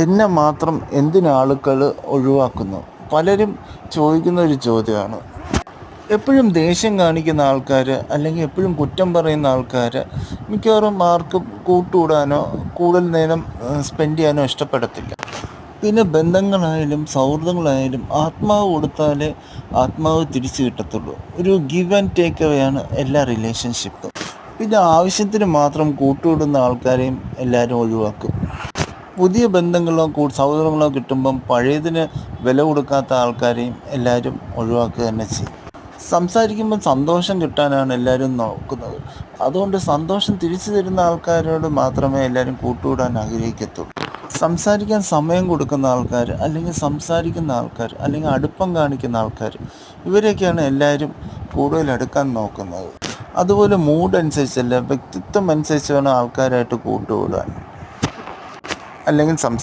എന്നെ മാത്രം എന്തിനാളുകൾ ഒഴിവാക്കുന്നു? പലരും ചോദിക്കുന്ന ഒരു ചോദ്യമാണ്. എപ്പോഴും ദേഷ്യം കാണിക്കുന്ന ആൾക്കാർ, അല്ലെങ്കിൽ എപ്പോഴും കുറ്റം പറയുന്ന ആൾക്കാർ മിക്കവാറും ആർക്കും കൂട്ടുകൂടാനോ കൂടുതൽ നേരം സ്പെൻഡ് ചെയ്യാനോ ഇഷ്ടപ്പെടത്തില്ല. പിന്നെ ബന്ധങ്ങളായാലും സൗഹൃദങ്ങളായാലും ആത്മാവ് കൊടുത്താലേ ആത്മാവ് തിരിച്ചു കിട്ടത്തുള്ളൂ. ഒരു ഗിവ് ആൻഡ് ടേക്ക് അവെയാണ് എല്ലാ റിലേഷൻഷിപ്പും. പിന്നെ ആവശ്യത്തിന് മാത്രം കൂട്ടുകൂടുന്ന ആൾക്കാരെയും എല്ലാവരും ഒഴിവാക്കും. പുതിയ ബന്ധങ്ങളോ സൗഹൃദങ്ങളോ കിട്ടുമ്പം പഴയതിന് വില കൊടുക്കാത്ത ആൾക്കാരെയും എല്ലാവരും ഒഴിവാക്കുക തന്നെ ചെയ്യും. സംസാരിക്കുമ്പം സന്തോഷം കിട്ടാനാണ് എല്ലാവരും നോക്കുന്നത്. അതുകൊണ്ട് സന്തോഷം തിരിച്ചു തരുന്ന ആൾക്കാരോട് മാത്രമേ എല്ലാവരും കൂട്ടുകൂടാൻ ആഗ്രഹിക്കത്തുള്ളൂ. സംസാരിക്കാൻ സമയം കൊടുക്കുന്ന ആൾക്കാർ, അല്ലെങ്കിൽ സംസാരിക്കുന്ന ആൾക്കാർ, അല്ലെങ്കിൽ അടുപ്പം കാണിക്കുന്ന ആൾക്കാർ, ഇവരെയൊക്കെയാണ് എല്ലാവരും കൂടുതൽ അടുക്കാൻ നോക്കുന്നത്. അതുപോലെ മൂഡ് അനുസരിച്ചല്ല, വ്യക്തിത്വം അനുസരിച്ച് വേണം ആൾക്കാരായിട്ട് കൂട്ടുകൂടാൻ അല്ലെങ്കിൽ സംസാരിക്കാൻ.